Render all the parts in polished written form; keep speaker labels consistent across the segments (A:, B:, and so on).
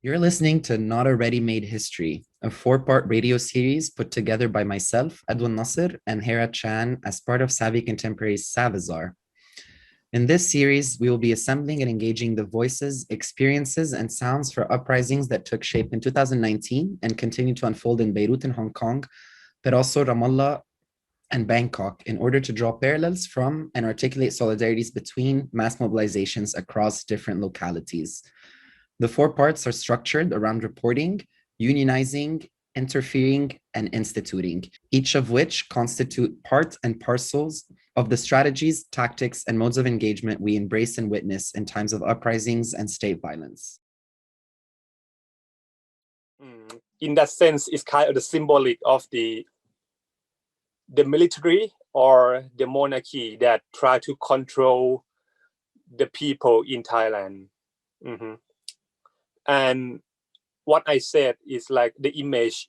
A: You're listening to Not a Ready-Made History, a four-part radio series put together by myself, Edwin Nasser, and Hera Chan as part of Savvy Contemporary's Savizar. In this series, we will be assembling and engaging the voices, experiences, and sounds for uprisings that took shape in 2019 and continue to unfold in Beirut and Hong Kong, but also Ramallah and Bangkok, in order to draw parallels from and articulate solidarities between mass mobilizations across different localities. The four parts are structured around reporting, unionizing, interfering, and instituting, each of which constitute part and parcels of the strategies, tactics, and modes of engagement we embrace and witness in times of uprisings and state violence.
B: In that sense, it's kind of the symbolic of the military or the monarchy that try to control the people in Thailand. Mm-hmm. And what I said is like the image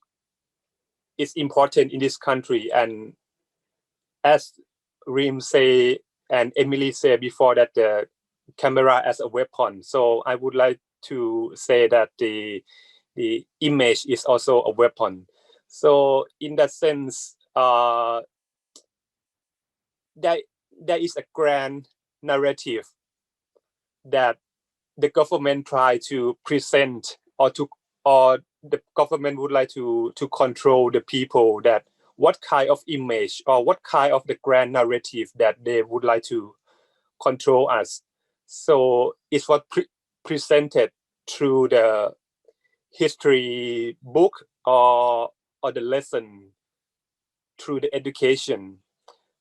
B: is important in this country. And as Rim say and Emily said before, that the camera as a weapon. So I would like to say that the image is also a weapon. So in that sense, there is a grand narrative that the government try to present, or the government would like to control the people, that what kind of image or what kind of the grand narrative that they would like to control us. So it's what presented through the history book or the lesson, through the education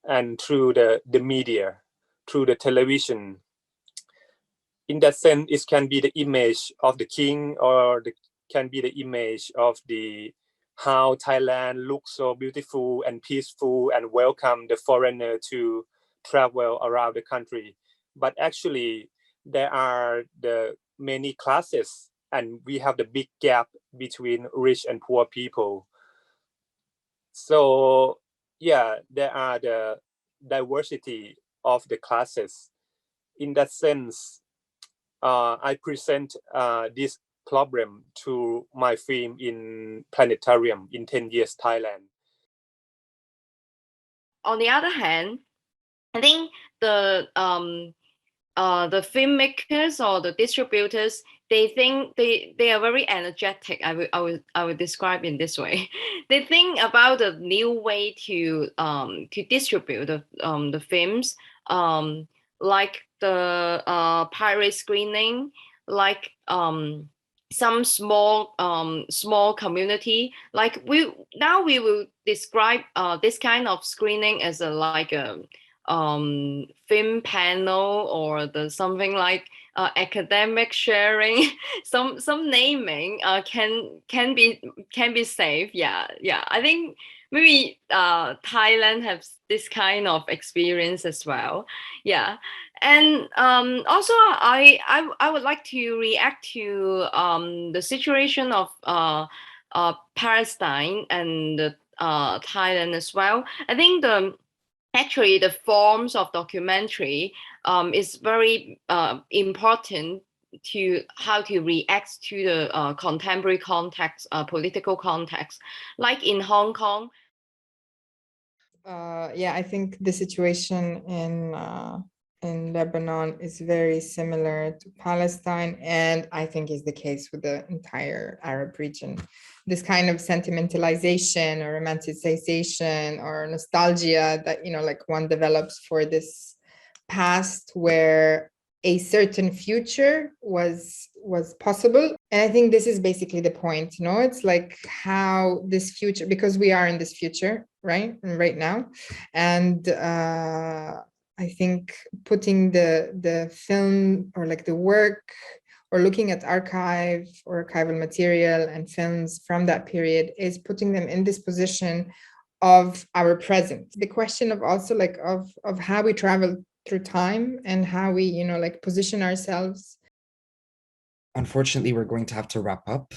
B: and through the media, through the television. In that sense, it can be the image of the king, or can be the image of the how Thailand looks so beautiful and peaceful and welcome the foreigner to travel around the country. But actually, there are the many classes, and we have the big gap between rich and poor people. So yeah, there are the diversity of the classes. In that sense, I present this problem to my film in Planetarium in 10 Years Thailand.
C: On the other hand, I think the filmmakers or the distributors, they think they are very energetic. I would describe in this way. They think about a new way to distribute the films, like the pirate screening, like some small community. Like we will describe this kind of screening as a film panel, or something like academic sharing. some naming can be safe. Yeah. I think maybe Thailand has this kind of experience as well. Yeah. And also I would like to react to the situation of Palestine and Thailand as well. I think actually the forms of documentary is very important to how to react to the contemporary context, political context, like in Hong Kong.
D: I think the situation in Lebanon is very similar to Palestine, and I think is the case with the entire Arab region. This kind of sentimentalization or romanticization or nostalgia that, like one develops for this past where a certain future was possible. And I think this is basically the point, it's like how this future, because we are in this future, right now. And I think putting the film or like the work, or looking at archival material and films from that period, is putting them in this position of our present. The question of also like of how we travel through time and how we, position ourselves.
A: Unfortunately, we're going to have to wrap up.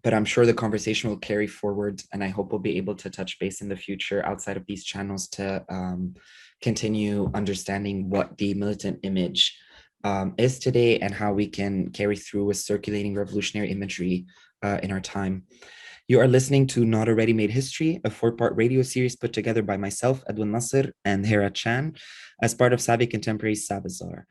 A: But I'm sure the conversation will carry forward, and I hope we'll be able to touch base in the future outside of these channels to continue understanding what the militant image is today and how we can carry through with circulating revolutionary imagery in our time. You are listening to Not a Ready-Made History, a 4-part radio series put together by myself, Edwin Nasser, and Hera Chan as part of Savvy Contemporary's Savizaar.